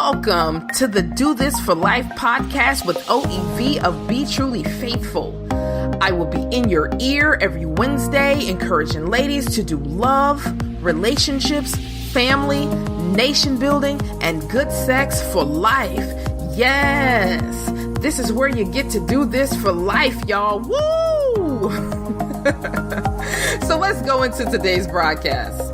Welcome to the Do This for Life podcast with OEV of Be Truly Faithful. I will be in your ear every Wednesday, encouraging ladies to do love, relationships, family, nation building, and good sex for life. Yes, this is where you get to do this for life, y'all. Woo! So let's go into today's broadcast.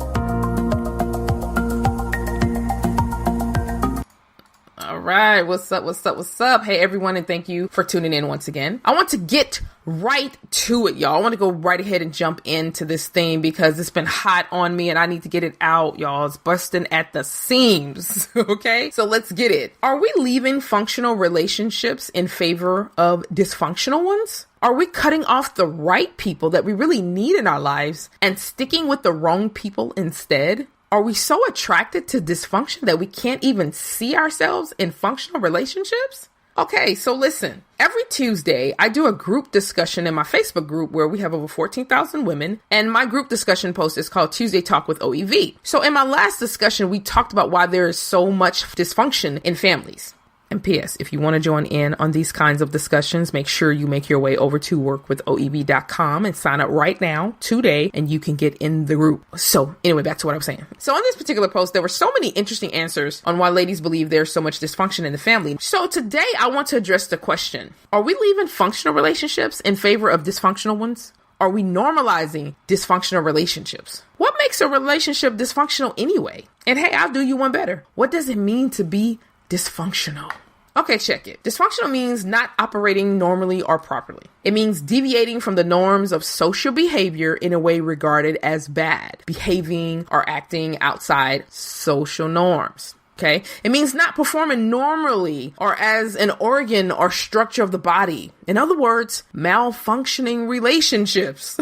All right, what's up? Hey, everyone, and thank you for tuning in once again. I want to get right to it, y'all. I want to go right ahead and jump into this thing because it's been hot on me and I need to get it out, y'all. It's busting at the seams, okay? So let's get it. Are we leaving functional relationships in favor of dysfunctional ones? Are we cutting off the right people that we really need in our lives and sticking with the wrong people instead? Are we so attracted to dysfunction that we can't even see ourselves in functional relationships? Okay, so listen, every Tuesday, I do a group discussion in my Facebook group where we have over 14,000 women, and my group discussion post is called Tuesday Talk with OEV. So in my last discussion, we talked about why there is so much dysfunction in families. And P.S., if you want to join in on these kinds of discussions, make sure you make your way over to workwithoev.com and sign up right now, today, and you can get in the group. So anyway, back to what I was saying. So on this particular post, there were so many interesting answers on why ladies believe there's so much dysfunction in the family. So today I want to address the question, are we leaving functional relationships in favor of dysfunctional ones? Are we normalizing dysfunctional relationships? What makes a relationship dysfunctional anyway? And hey, I'll do you one better. What does it mean to be dysfunctional? Okay, check it. Dysfunctional means not operating normally or properly. It means deviating from the norms of social behavior in a way regarded as bad, behaving or acting outside social norms. Okay. It means not performing normally or as an organ or structure of the body. In other words, malfunctioning relationships.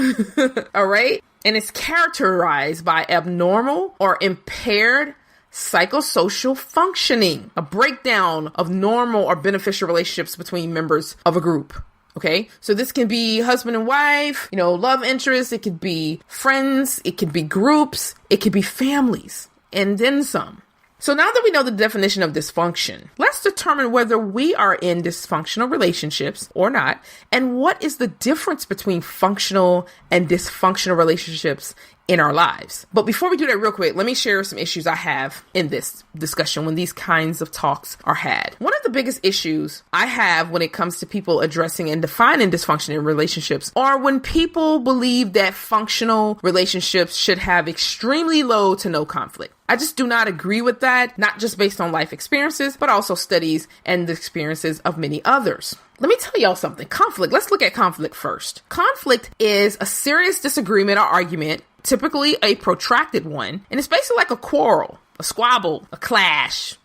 All right. And it's characterized by abnormal or impaired psychosocial functioning, a breakdown of normal or beneficial relationships between members of a group. Okay, so this can be husband and wife, love interests. It could be friends. It could be groups. It could be families, and then some. So now that we know the definition of dysfunction, let's determine whether we are in dysfunctional relationships or not, and what is the difference between functional and dysfunctional relationships in our lives. But before we do that real quick, let me share some issues I have in this discussion when these kinds of talks are had. One of the biggest issues I have when it comes to people addressing and defining dysfunction in relationships are when people believe that functional relationships should have extremely low to no conflict. I just do not agree with that, not just based on life experiences, but also studies and the experiences of many others. Let me tell y'all something. Conflict. Let's look at conflict first. Conflict is a serious disagreement or argument, typically a protracted one, and it's basically like a quarrel, a squabble, a clash,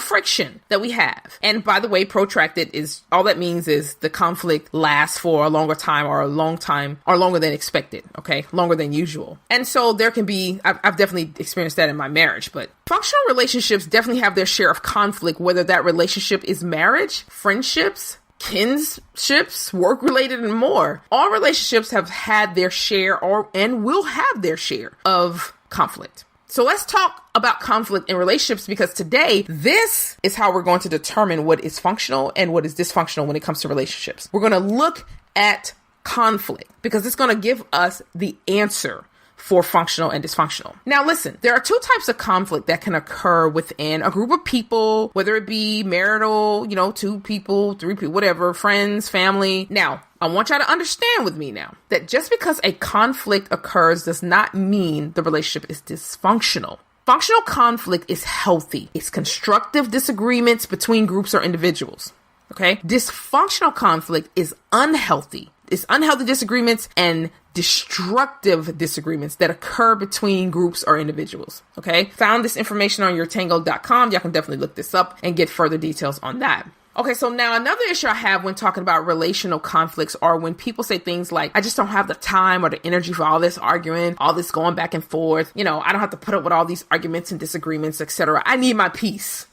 friction that we have. And by the way, protracted is, all that means is the conflict lasts for a longer time or a long time or longer than expected, okay? Longer than usual. And so there can be, I've definitely experienced that in my marriage, but functional relationships definitely have their share of conflict, whether that relationship is marriage, friendships, kinships, work-related, and more. All relationships have had their share and will have their share of conflict. So let's talk about conflict in relationships, because today, this is how we're going to determine what is functional and what is dysfunctional when it comes to relationships. We're going to look at conflict because it's going to give us the answer for functional and dysfunctional. Now, listen, there are two types of conflict that can occur within a group of people, whether it be marital, 2 people, 3 people, whatever, friends, family. Now, I want y'all to understand with me now that just because a conflict occurs does not mean the relationship is dysfunctional. Functional conflict is healthy. It's constructive disagreements between groups or individuals. Okay? Dysfunctional conflict is unhealthy. It's unhealthy disagreements and destructive disagreements that occur between groups or individuals. Okay. Found this information on yourtango.com. Y'all can definitely look this up and get further details on that. Okay, so now another issue I have when talking about relational conflicts are when people say things like, I just don't have the time or the energy for all this arguing, all this going back and forth. I don't have to put up with all these arguments and disagreements, etc. I need my peace.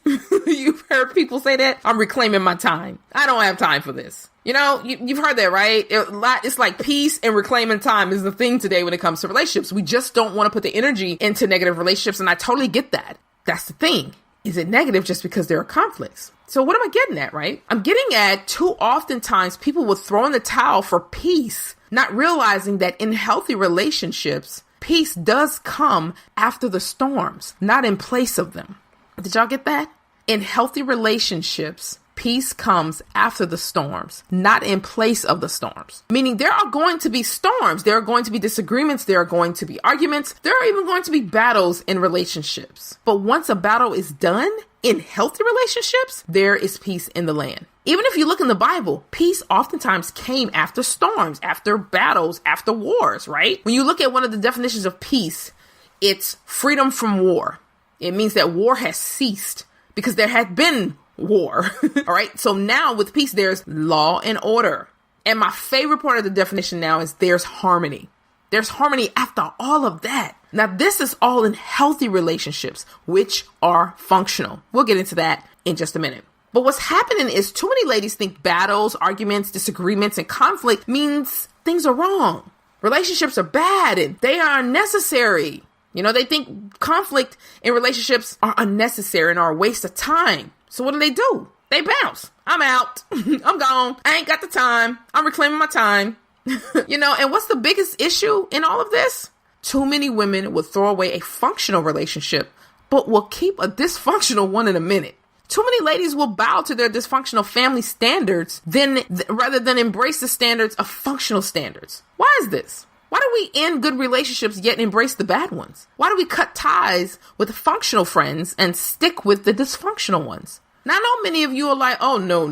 You've heard people say that? I'm reclaiming my time. I don't have time for this. You've heard that, right? It's like peace and reclaiming time is the thing today when it comes to relationships. We just don't want to put the energy into negative relationships, and I totally get that. That's the thing. is it negative just because there are conflicts? So what am I getting at, right? I'm getting at too oftentimes people will throw in the towel for peace, not realizing that in healthy relationships, peace does come after the storms, not in place of them. Did y'all get that? In healthy relationships, peace comes after the storms, not in place of the storms. Meaning there are going to be storms. There are going to be disagreements. There are going to be arguments. There are even going to be battles in relationships. But once a battle is done, in healthy relationships, there is peace in the land. Even if you look in the Bible, peace oftentimes came after storms, after battles, after wars, right? When you look at one of the definitions of peace, it's freedom from war. It means that war has ceased because there had been war. All right. So now with peace, there's law and order. And my favorite part of the definition now is there's harmony. There's harmony after all of that. Now, this is all in healthy relationships, which are functional. We'll get into that in just a minute. But what's happening is too many ladies think battles, arguments, disagreements, and conflict means things are wrong. Relationships are bad and they are unnecessary. You know, they think conflict in relationships are unnecessary and are a waste of time. So what do? They bounce. I'm out. I'm gone. I ain't got the time. I'm reclaiming my time. And what's the biggest issue in all of this? Too many women will throw away a functional relationship, but will keep a dysfunctional one in a minute. Too many ladies will bow to their dysfunctional family standards rather than embrace the standards of functional standards. Why is this? Why do we end good relationships yet embrace the bad ones? Why do we cut ties with functional friends and stick with the dysfunctional ones? Now, I know many of you are like, oh, no.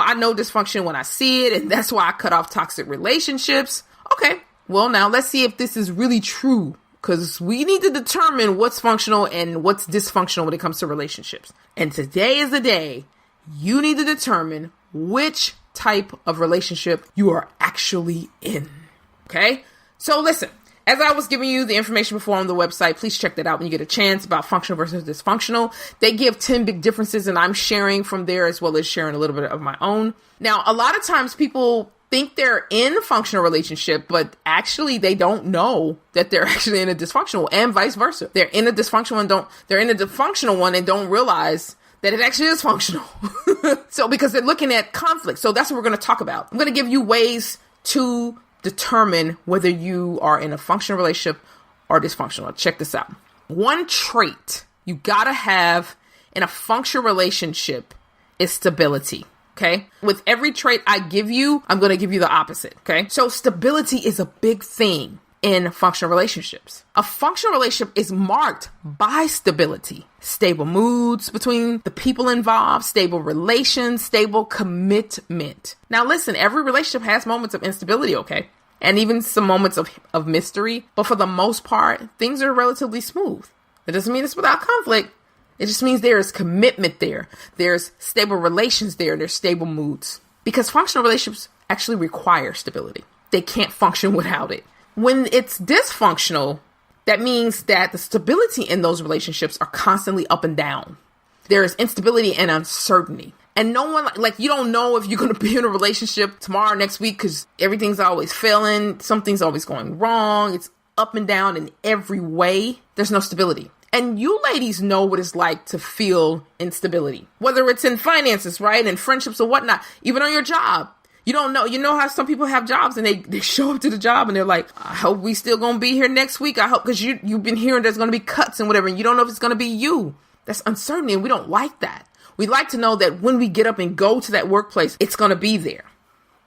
I know dysfunction when I see it, and that's why I cut off toxic relationships. Okay, well, now let's see if this is really true, because we need to determine what's functional and what's dysfunctional when it comes to relationships. And today is the day you need to determine which type of relationship you are actually in. Okay? So listen. As I was giving you the information before on the website, please check that out when you get a chance about functional versus dysfunctional. They give 10 big differences, and I'm sharing from there as well as sharing a little bit of my own. Now, a lot of times people think they're in a functional relationship, but actually they don't know that they're actually in a dysfunctional, and vice versa. They're in a dysfunctional one and don't realize that it actually is functional. So because they're looking at conflict. So that's what we're going to talk about. I'm going to give you ways to determine whether you are in a functional relationship or dysfunctional. Check this out. One trait you gotta have in a functional relationship is stability. Okay. With every trait I give you, I'm going to give you the opposite. Okay. So stability is a big thing in functional relationships. A functional relationship is marked by stability, stable moods between the people involved, stable relations, stable commitment. Now listen, every relationship has moments of instability, okay? And even some moments of mystery, but for the most part, things are relatively smooth. That doesn't mean it's without conflict. It just means there is commitment there. There's stable relations there. There's stable moods. Because functional relationships actually require stability. They can't function without it. When it's dysfunctional, that means that the stability in those relationships are constantly up and down. There is instability and uncertainty. And no one, you don't know if you're going to be in a relationship tomorrow or next week because everything's always failing. Something's always going wrong. It's up and down in every way. There's no stability. And you ladies know what it's like to feel instability, whether it's in finances, right? And friendships or whatnot, even on your job. You don't know. You know how some people have jobs and they show up to the job and they're like, I hope we still going to be here next week. I hope, because you've been hearing there's going to be cuts and whatever, and you don't know if it's going to be you. That's uncertainty, and we don't like that. We like to know that when we get up and go to that workplace, it's going to be there.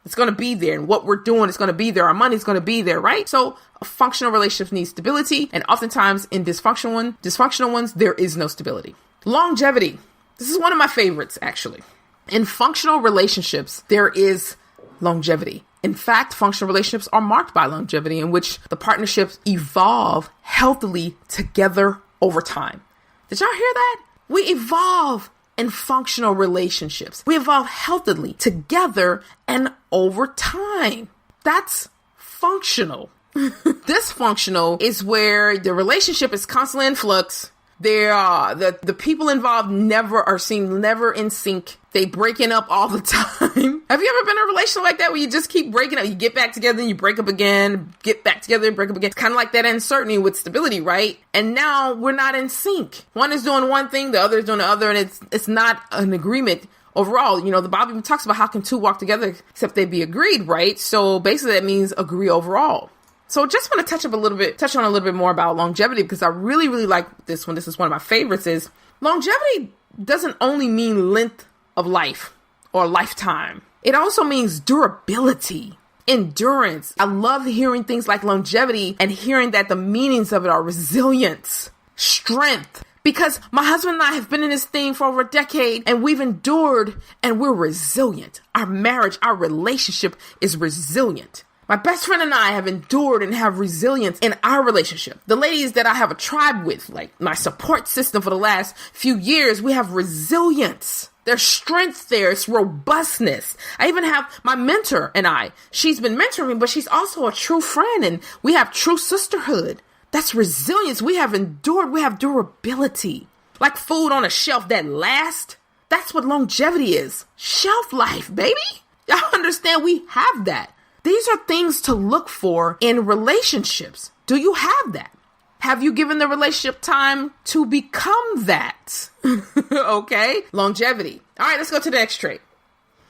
It's going to be there, and what we're doing is going to be there. Our money's going to be there, right? So functional relationships need stability, and oftentimes in dysfunctional ones, there is no stability. Longevity. This is one of my favorites, actually. In functional relationships, there is longevity. In fact, functional relationships are marked by longevity, in which the partnerships evolve healthily together over time. Did y'all hear that? We evolve in functional relationships. We evolve healthily together and over time. That's functional. Dysfunctional is where the relationship is constantly in flux. The people involved never in sync. They breaking up all the time. Have you ever been in a relationship like that where you just keep breaking up? You get back together and you break up again, get back together and break up again. It's kind of like that uncertainty with stability, right? And now we're not in sync. One is doing one thing, the other is doing the other, and it's not an agreement overall. The Bible even talks about how can two walk together except they be agreed, right? So basically that means agree overall. So just want to touch on a little bit more about longevity, because I really, really like this one. This is one of my favorites. Is longevity doesn't only mean length of life or lifetime. It also means durability, endurance. I love hearing things like longevity and hearing that the meanings of it are resilience, strength, because my husband and I have been in this thing for over a decade and we've endured and we're resilient. Our marriage, our relationship is resilient. My best friend and I have endured and have resilience in our relationship. The ladies that I have a tribe with, like my support system for the last few years, we have resilience. There's strength there. It's robustness. I even have my mentor and she's been mentoring me, but she's also a true friend and we have true sisterhood. That's resilience. We have endured. We have durability. Like food on a shelf that lasts. That's what longevity is. Shelf life, baby. Y'all understand we have that. These are things to look for in relationships. Do you have that? Have you given the relationship time to become that? Okay. Longevity. All right, let's go to the next trait.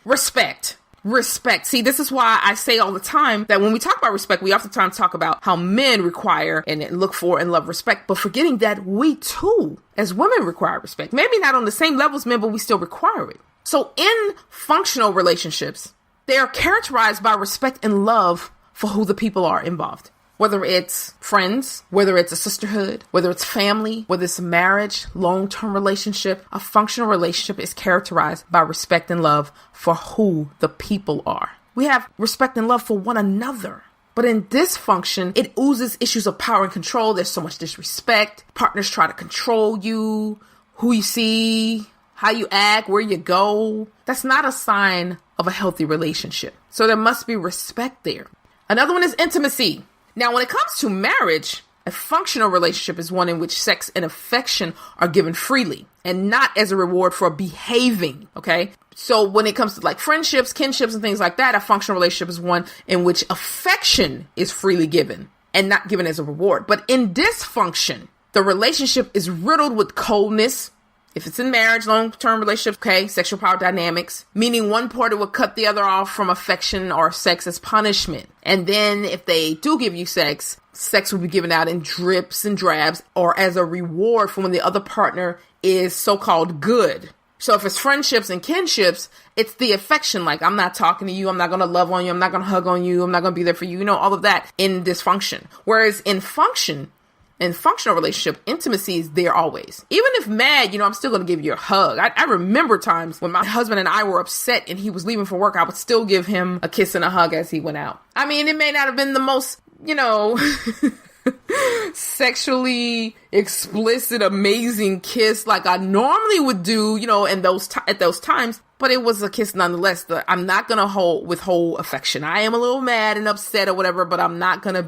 Respect. Respect. See, this is why I say all the time that when we talk about respect, we oftentimes talk about how men require and look for and love respect, but forgetting that we too, as women, require respect. Maybe not on the same level as men, but we still require it. So in functional relationships, they are characterized by respect and love for who the people are involved. Whether it's friends, whether it's a sisterhood, whether it's family, whether it's a marriage, long-term relationship, a functional relationship is characterized by respect and love for who the people are. We have respect and love for one another. But in dysfunction, it oozes issues of power and control. There's so much disrespect. Partners try to control you, who you see, how you act, where you go. That's not a sign of a healthy relationship. So there must be respect there. Another one is intimacy. Now, when it comes to marriage, a functional relationship is one in which sex and affection are given freely and not as a reward for behaving. Okay. So when it comes to like friendships, kinships, and things like that, a functional relationship is one in which affection is freely given and not given as a reward. But in dysfunction, the relationship is riddled with coldness. If it's in marriage, long-term relationships, okay, sexual power dynamics, meaning one party will cut the other off from affection or sex as punishment. And then if they do give you sex, sex will be given out in drips and drabs or as a reward for when the other partner is so-called good. So if it's friendships and kinships, it's the affection, like I'm not talking to you, I'm not going to love on you, I'm not going to hug on you, I'm not going to be there for you, all of that in dysfunction. Whereas in functional relationship, intimacy is there always. Even if mad, I'm still going to give you a hug. I remember times when my husband and I were upset and he was leaving for work, I would still give him a kiss and a hug as he went out. I mean, it may not have been the most, sexually explicit, amazing kiss like I normally would do, at those times. But it was a kiss nonetheless. I'm not going to withhold affection. I am a little mad and upset or whatever, but I'm not going to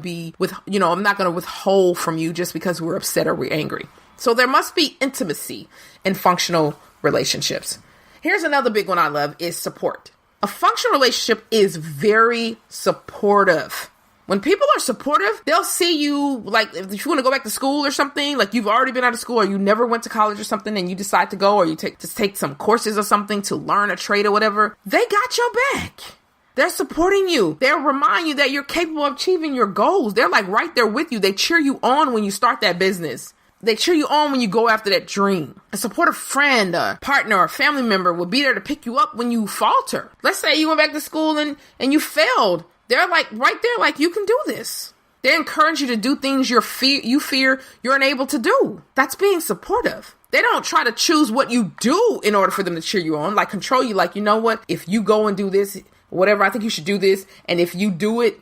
I'm not going to withhold from you just because we're upset or we're angry. So there must be intimacy in functional relationships. Here's another big one I love is support. A functional relationship is very supportive. When people are supportive, they'll see you, like, if you want to go back to school or something, like you've already been out of school or you never went to college or something and you decide to go or you take some courses or something to learn a trade or whatever, they got your back. They're supporting you. They'll remind you that you're capable of achieving your goals. They're like right there with you. They cheer you on when you start that business. They cheer you on when you go after that dream. A supportive friend, a partner, or family member will be there to pick you up when you falter. Let's say you went back to school and you failed. They're like right there, like, you can do this. They encourage you to do things you fear you're unable to do. That's being supportive. They don't try to choose what you do in order for them to cheer you on, like control you. Like, you know what? If you go and do this, whatever, I think you should do this. And if you do it,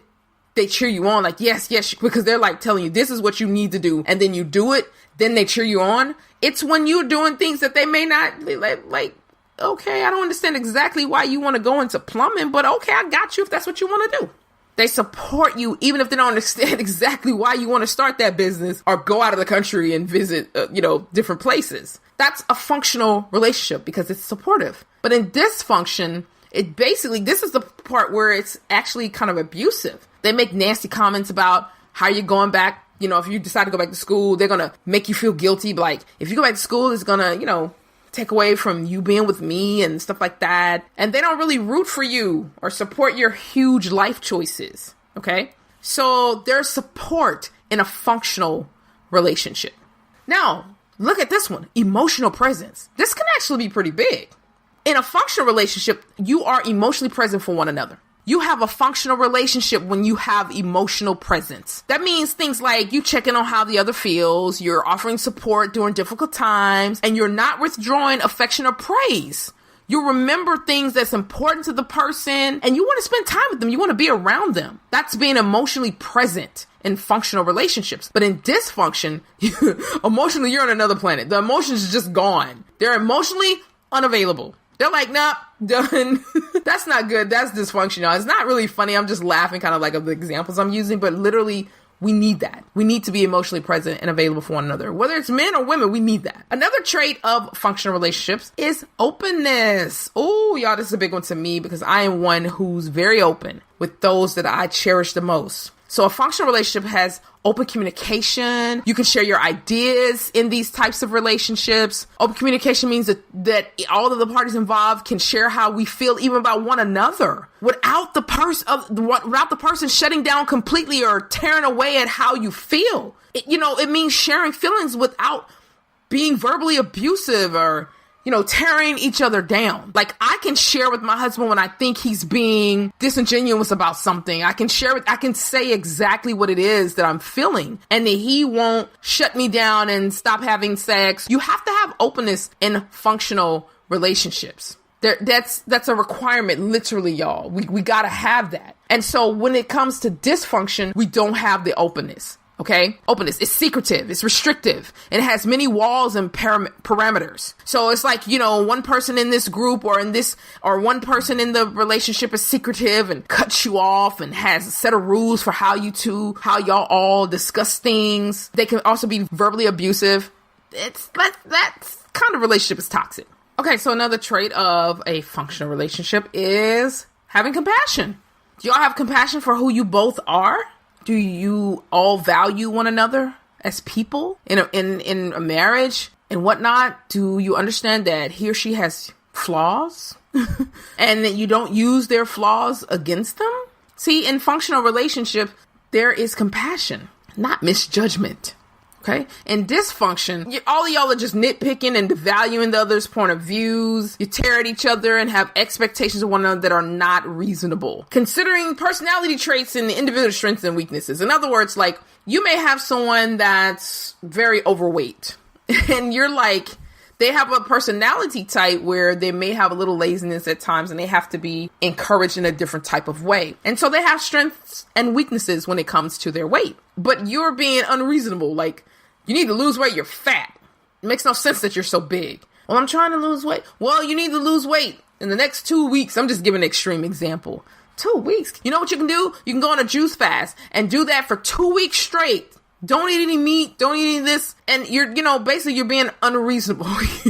they cheer you on like, yes, because they're like telling you this is what you need to do. And then you do it. Then they cheer you on. It's when you're doing things that they may not like. Okay, I don't understand exactly why you want to go into plumbing, but okay, I got you if that's what you want to do. They support you even if they don't understand exactly why you want to start that business or go out of the country and visit, different places. That's a functional relationship because it's supportive. But in dysfunction, this is the part where it's actually kind of abusive. They make nasty comments about how you're going back. If you decide to go back to school, they're going to make you feel guilty. Like, if you go back to school, it's going to, take away from you being with me and stuff like that. And they don't really root for you or support your huge life choices. Okay. So there's support in a functional relationship. Now, look at this one. Emotional presence. This can actually be pretty big. In a functional relationship, you are emotionally present for one another. You have a functional relationship when you have emotional presence. That means things like you checking on how the other feels, you're offering support during difficult times, and you're not withdrawing affection or praise. You remember things that's important to the person, and you want to spend time with them. You want to be around them. That's being emotionally present in functional relationships. But in dysfunction, emotionally, you're on another planet. The emotions are just gone. They're emotionally unavailable. They're like, nah, done. That's not good. That's dysfunctional. It's not really funny. I'm just laughing kind of like of the examples I'm using, but literally we need that. We need to be emotionally present and available for one another. Whether it's men or women, we need that. Another trait of functional relationships is openness. Oh, y'all, this is a big one to me because I am one who's very open with those that I cherish the most. So a functional relationship has open communication. You can share your ideas in these types of relationships. Open communication means that all of the parties involved can share how we feel even about one another without the person shutting down completely or tearing away at how you feel. It means sharing feelings without being verbally abusive or tearing each other down. Like, I can share with my husband when I think he's being disingenuous about something. I can say exactly what it is that I'm feeling, and that he won't shut me down and stop having sex. You have to have openness in functional relationships. That's a requirement, literally, y'all. We gotta have that. And so when it comes to dysfunction, we don't have the openness. Okay. Openness. It's secretive. It's restrictive. And it has many walls and parameters. So it's like, one person in this group or one person in the relationship is secretive and cuts you off and has a set of rules for how y'all all discuss things. They can also be verbally abusive. That kind of relationship is toxic. Okay. So another trait of a functional relationship is having compassion. Do y'all have compassion for who you both are? Do you all value one another as people in a marriage and whatnot? Do you understand that he or she has flaws and that you don't use their flaws against them? See, in functional relationship, there is compassion, not misjudgment. Okay. In dysfunction, all of y'all are just nitpicking and devaluing the other's point of views. You tear at each other and have expectations of one another that are not reasonable. Considering personality traits and the individual strengths and weaknesses. In other words, like, you may have someone that's very overweight and you're like, they have a personality type where they may have a little laziness at times and they have to be encouraged in a different type of way. And so they have strengths and weaknesses when it comes to their weight. But you're being unreasonable. Like, you need to lose weight, you're fat. It makes no sense that you're so big. Well, I'm trying to lose weight. Well, you need to lose weight in the next 2 weeks. I'm just giving an extreme example. 2 weeks. You know what you can do? You can go on a juice fast and do that for 2 weeks straight. Don't eat any meat. Don't eat any of this. And basically you're being unreasonable.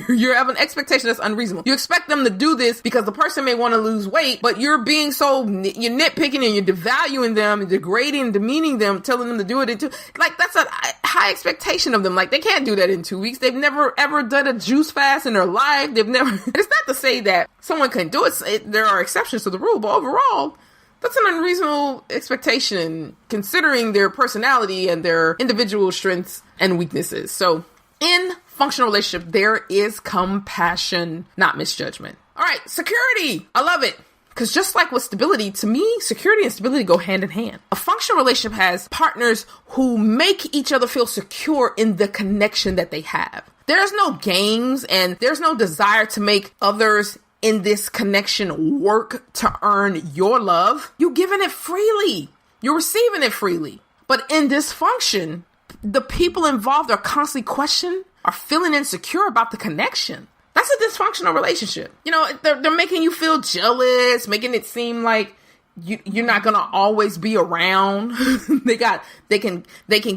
You have an expectation that's unreasonable. You expect them to do this because the person may want to lose weight, but you're being you're nitpicking and you're devaluing them and degrading and demeaning them, telling them to do it in that's a high expectation of them. Like, they can't do that in 2 weeks. They've never ever done a juice fast in their life. They've never, and it's not to say that someone couldn't do it. There are exceptions to the rule, but overall, that's an unreasonable expectation considering their personality and their individual strengths and weaknesses. So in functional relationship, there is compassion, not misjudgment. All right, security. I love it. Because just like with stability, to me, security and stability go hand in hand. A functional relationship has partners who make each other feel secure in the connection that they have. There's no games and there's no desire to make others in this connection work to earn your love. You're giving it freely. You're receiving it freely. But in dysfunction, the people involved are constantly questioned, are feeling insecure about the connection. That's a dysfunctional relationship. They're making you feel jealous, making it seem like You're not gonna always be around. they can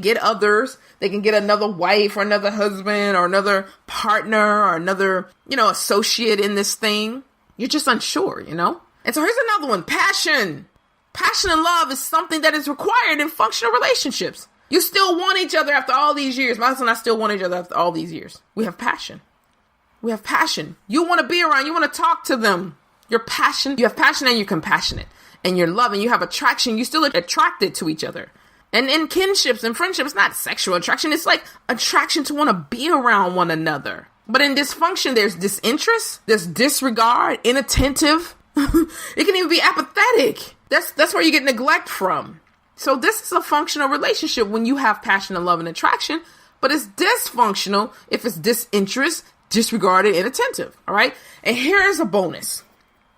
get others. They can get another wife or another husband or another partner or another, associate in this thing. You're just unsure, And so here's another one. Passion. Passion and love is something that is required in functional relationships. You still want each other after all these years. My husband and I still want each other after all these years. We have passion. We have passion. You want to be around. You want to talk to them. You have passion and you're compassionate. And you're loving, you have attraction, you still are attracted to each other. And in kinships and friendships, not sexual attraction, it's like attraction to want to be around one another. But in dysfunction, there's disinterest, there's disregard, inattentive. It can even be apathetic. That's where you get neglect from. So this is a functional relationship when you have passion and love and attraction, but it's dysfunctional if it's disinterest, disregarded, inattentive. All right. And here is a bonus: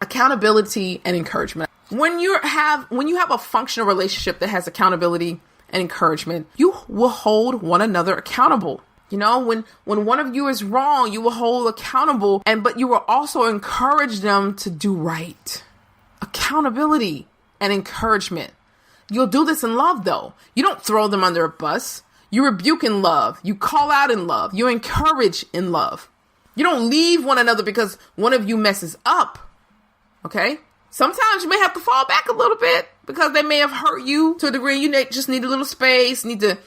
accountability and encouragement. When you have a functional relationship that has accountability and encouragement, you will hold one another accountable. When one of you is wrong, you will hold accountable, but you will also encourage them to do right. Accountability and encouragement. You'll do this in love, though. You don't throw them under a bus. You rebuke in love. You call out in love. You encourage in love. You don't leave one another because one of you messes up. Okay? Sometimes you may have to fall back a little bit because they may have hurt you to a degree. You just need a little space, need to,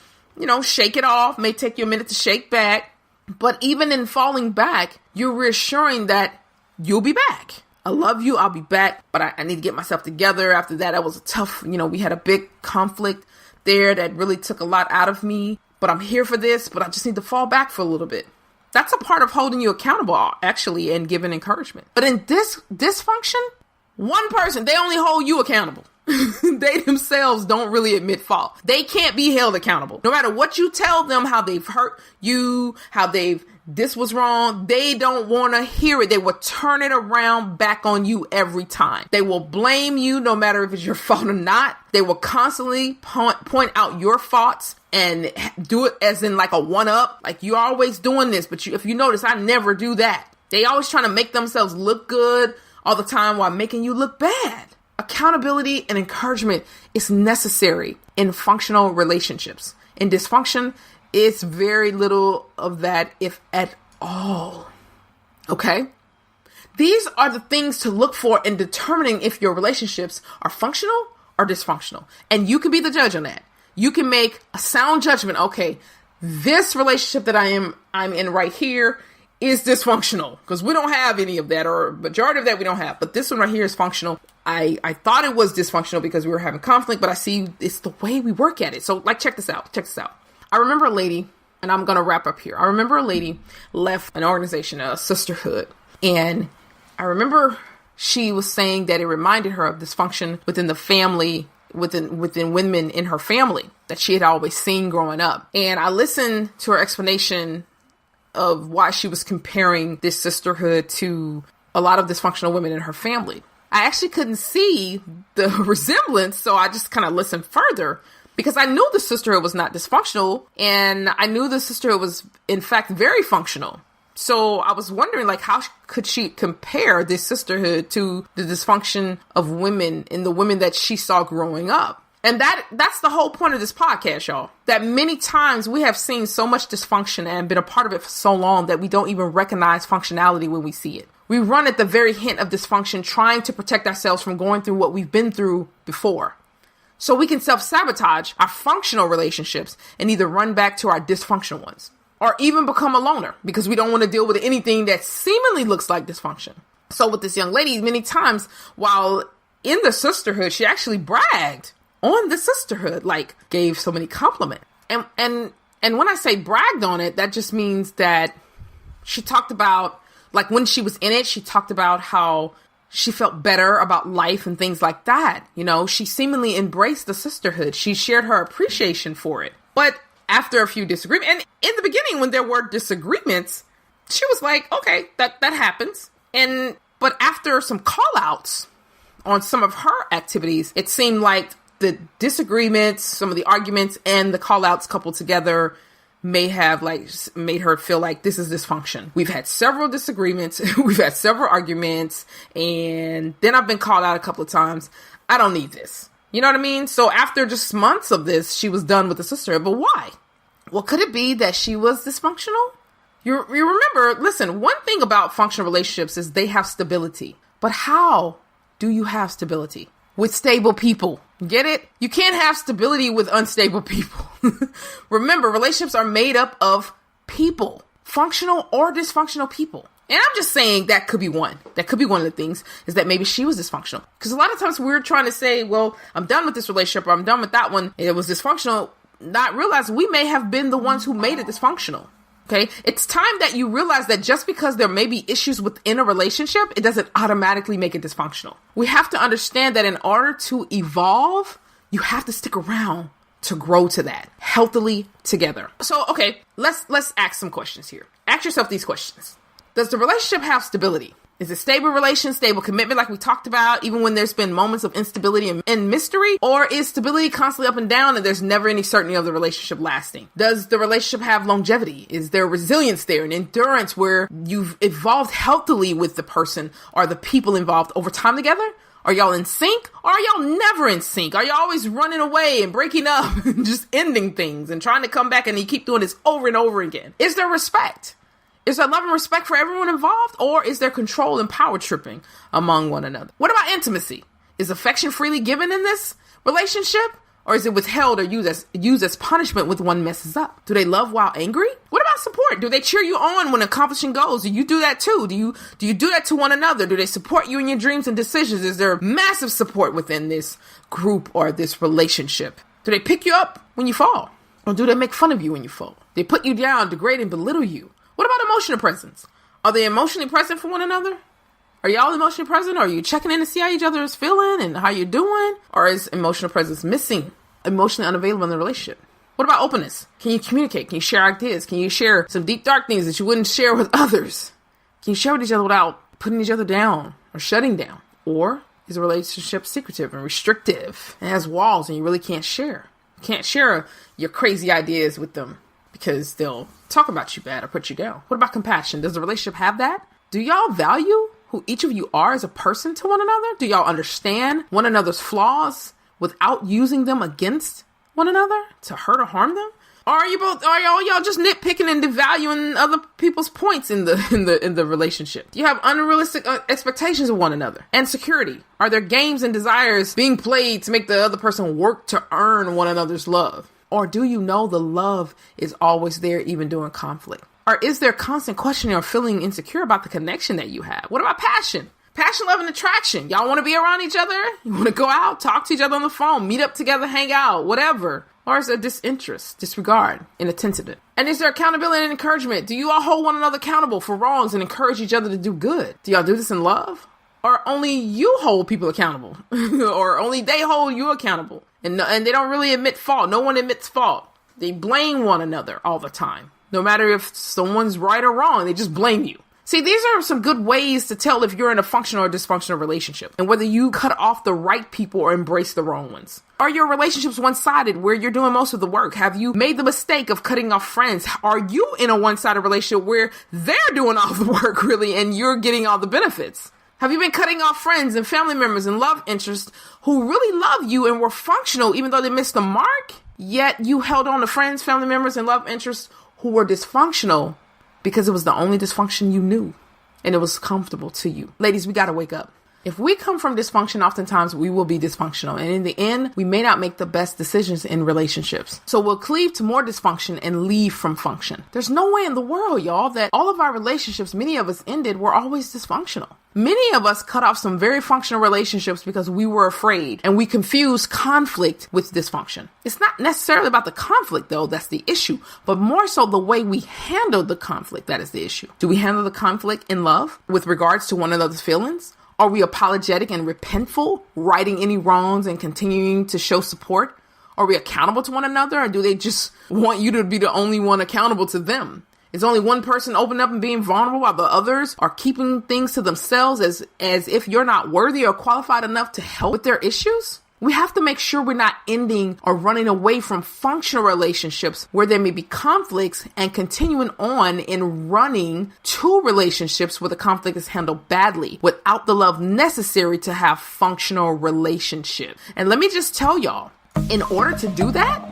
shake it off. May take you a minute to shake back. But even in falling back, you're reassuring that you'll be back. I love you. I'll be back. But I need to get myself together. After that was a tough, we had a big conflict there that really took a lot out of me. But I'm here for this. But I just need to fall back for a little bit. That's a part of holding you accountable, actually, and giving encouragement. But in this dysfunction, one person, they only hold you accountable. They themselves don't really admit fault. They can't be held accountable. No matter what you tell them, how they've hurt you, this was wrong, they don't want to hear it. They will turn it around back on you every time. They will blame you no matter if it's your fault or not. They will constantly point out your faults and do it as in like a one-up. Like, you're always doing this, but if you notice, I never do that. They always trying to make themselves look good all the time while making you look bad. Accountability and encouragement is necessary in functional relationships. In dysfunction, it's very little of that, if at all. Okay? These are the things to look for in determining if your relationships are functional or dysfunctional. And you can be the judge on that. You can make a sound judgment. Okay, this relationship that I'm in right here is dysfunctional, because we don't have any of that, or majority of that we don't have. But this one right here is functional. I thought it was dysfunctional because we were having conflict, but I see it's the way we work at it. So check this out. I remember a lady, and I'm going to wrap up here. I remember a lady left an organization, a sisterhood. And I remember she was saying that it reminded her of dysfunction within the family, within women in her family that she had always seen growing up. And I listened to her explanation of why she was comparing this sisterhood to a lot of dysfunctional women in her family. I actually couldn't see the resemblance, so I just kind of listened further because I knew the sisterhood was not dysfunctional, and I knew the sisterhood was, in fact, very functional. So I was wondering, how could she compare this sisterhood to the dysfunction of women and the women that she saw growing up? And that's the whole point of this podcast, y'all. That many times we have seen so much dysfunction and been a part of it for so long that we don't even recognize functionality when we see it. We run at the very hint of dysfunction, trying to protect ourselves from going through what we've been through before. So we can self-sabotage our functional relationships and either run back to our dysfunctional ones, or even become a loner because we don't want to deal with anything that seemingly looks like dysfunction. So with this young lady, many times while in the sisterhood, she actually bragged on the sisterhood, gave so many compliments. And when I say bragged on it, that just means that she talked about, when she was in it, she talked about how she felt better about life and things like that. She seemingly embraced the sisterhood. She shared her appreciation for it. But after a few disagreements, and in the beginning when there were disagreements, she was like, okay, that happens. But after some call outs on some of her activities, it seemed like the disagreements, some of the arguments, and the call outs coupled together may have made her feel like this is dysfunction. We've had several disagreements. We've had several arguments, and then I've been called out a couple of times. I don't need this. You know what I mean? So after just months of this, she was done with the sister. But why? Well, could it be that she was dysfunctional? You remember, listen, one thing about functional relationships is they have stability. But how do you have stability? With stable people. Get it? You can't have stability with unstable people. Remember, relationships are made up of people, functional or dysfunctional people. And I'm just saying that could be one. That could be one of the things, is that maybe she was dysfunctional. Because a lot of times we're trying to say, well, I'm done with this relationship, or I'm done with that one, and it was dysfunctional, not realizing we may have been the ones who made it dysfunctional. Okay? It's time that you realize that just because there may be issues within a relationship, it doesn't automatically make it dysfunctional. We have to understand that in order to evolve, you have to stick around to grow to that healthily together. So, okay, let's ask some questions here. Ask yourself these questions. Does the relationship have stability? Is it stable relation, stable commitment like we talked about, even when there's been moments of instability and mystery? Or is stability constantly up and down and there's never any certainty of the relationship lasting? Does the relationship have longevity? Is there resilience there and endurance where you've evolved healthily with the person or the people involved over time together? Are y'all in sync or are y'all never in sync? Are y'all always running away and breaking up and just ending things and trying to come back and you keep doing this over and over again? Is there respect? Is there love and respect for everyone involved, or is there control and power tripping among one another? What about intimacy? Is affection freely given in this relationship, or is it withheld or used as punishment when one messes up? Do they love while angry? What about support? Do they cheer you on when accomplishing goals? Do you do that too? Do you do that to one another? Do they support you in your dreams and decisions? Is there massive support within this group or this relationship? Do they pick you up when you fall, or do they make fun of you when you fall? They put you down, degrade and belittle you. What about emotional presence? Are they emotionally present for one another? Are y'all emotionally present? Are you checking in to see how each other is feeling and how you're doing? Or is emotional presence missing, emotionally unavailable in the relationship? What about openness? Can you communicate? Can you share ideas? Can you share some deep, dark things that you wouldn't share with others? Can you share with each other without putting each other down or shutting down? Or is a relationship secretive and restrictive and has walls and you really can't share? You can't share your crazy ideas with them because they'll talk about you bad or put you down. What about compassion? Does the relationship have that? Do y'all value who each of you are as a person to one another? Do y'all understand one another's flaws without using them against one another to hurt or harm them? Or are y'all just nitpicking and devaluing other people's points in the relationship? Do you have unrealistic expectations of one another? And security. Are there games and desires being played to make the other person work to earn one another's love? Or do you know the love is always there even during conflict? Or is there constant questioning or feeling insecure about the connection that you have? What about passion? Passion, love, and attraction. Y'all want to be around each other? You want to go out, talk to each other on the phone, meet up together, hang out, whatever. Or is there disinterest, disregard, inattentiveness? And is there accountability and encouragement? Do you all hold one another accountable for wrongs and encourage each other to do good? Do y'all do this in love? Or only you hold people accountable? Or only they hold you accountable? And they don't really admit fault. No one admits fault. They blame one another all the time. No matter if someone's right or wrong, they just blame you. See, these are some good ways to tell if you're in a functional or dysfunctional relationship and whether you cut off the right people or embrace the wrong ones. Are your relationships one-sided where you're doing most of the work? Have you made the mistake of cutting off friends? Are you in a one-sided relationship where they're doing all the work really and you're getting all the benefits? Have you been cutting off friends and family members and love interests who really love you and were functional even though they missed the mark? Yet you held on to friends, family members, and love interests who were dysfunctional because it was the only dysfunction you knew and it was comfortable to you. Ladies, we got to wake up. If we come from dysfunction, oftentimes we will be dysfunctional. And in the end, we may not make the best decisions in relationships. So we'll cleave to more dysfunction and leave from function. There's no way in the world, y'all, that all of our relationships, many of us ended, were always dysfunctional. Many of us cut off some very functional relationships because we were afraid and we confused conflict with dysfunction. It's not necessarily about the conflict, though, that's the issue, but more so the way we handle the conflict that is the issue. Do we handle the conflict in love with regards to one another's feelings? Are we apologetic and repentful, righting any wrongs and continuing to show support? Are we accountable to one another, or do they just want you to be the only one accountable to them? Is only one person opening up and being vulnerable while the others are keeping things to themselves as if you're not worthy or qualified enough to help with their issues? We have to make sure we're not ending or running away from functional relationships where there may be conflicts and continuing on in running to relationships where the conflict is handled badly without the love necessary to have functional relationship. And let me just tell y'all, in order to do that,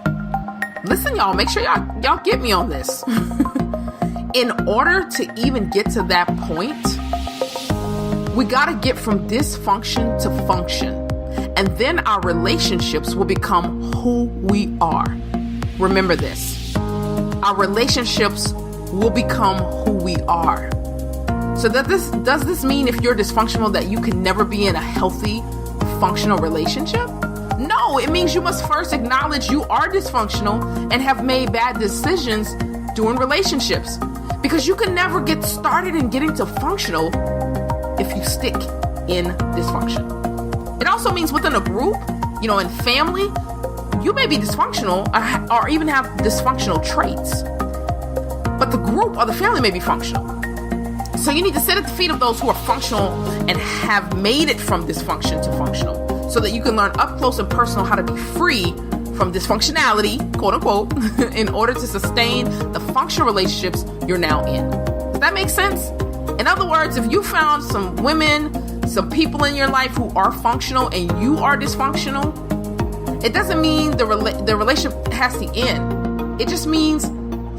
listen, y'all, make sure y'all get me on this. In order to even get to that point, we got to get from dysfunction to function. And then our relationships will become who we are. Remember this. Our relationships will become who we are. So does this mean if you're dysfunctional that you can never be in a healthy, functional relationship? No, it means you must first acknowledge you are dysfunctional and have made bad decisions during relationships. Because you can never get started in getting to functional if you stick in dysfunction. It also means within a group, in family, you may be dysfunctional or even have dysfunctional traits, but the group or the family may be functional. So you need to sit at the feet of those who are functional and have made it from dysfunction to functional so that you can learn up close and personal how to be free from dysfunctionality, quote unquote, in order to sustain the functional relationships you're now in. Does that make sense? In other words, if you found some women, some people in your life who are functional and you are dysfunctional, it doesn't mean the relationship has to end. It just means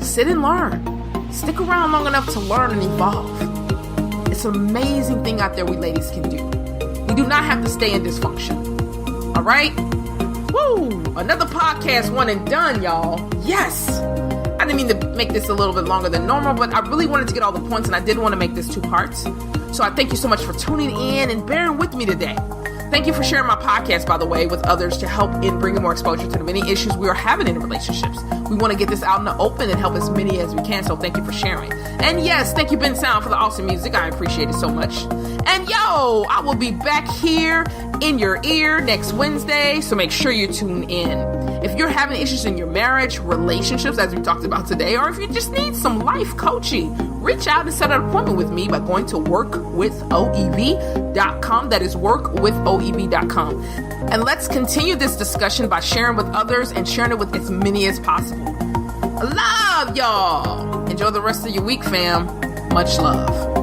sit and learn. Stick around long enough to learn and evolve. It's an amazing thing out there we ladies can do. We do not have to stay in dysfunction. All right? Woo! Another podcast, one and done, y'all. Yes! I didn't mean to make this a little bit longer than normal, but I really wanted to get all the points, and I did want to make this 2 parts. So I thank you so much for tuning in and bearing with me today. Thank you for sharing my podcast, by the way, with others to help in bringing more exposure to the many issues we are having in relationships. We want to get this out in the open and help as many as we can, so thank you for sharing. And yes, thank you, Ben Sound, for the awesome music. I appreciate it so much. And yo, I will be back here in your ear next Wednesday, so make sure you tune in. If you're having issues in your marriage, relationships, as we talked about today, or if you just need some life coaching, reach out and set an appointment with me by going to workwithoev.com. That is workwithoev.com. And let's continue this discussion by sharing with others and sharing it with as many as possible. I love y'all. Enjoy the rest of your week, fam. Much love.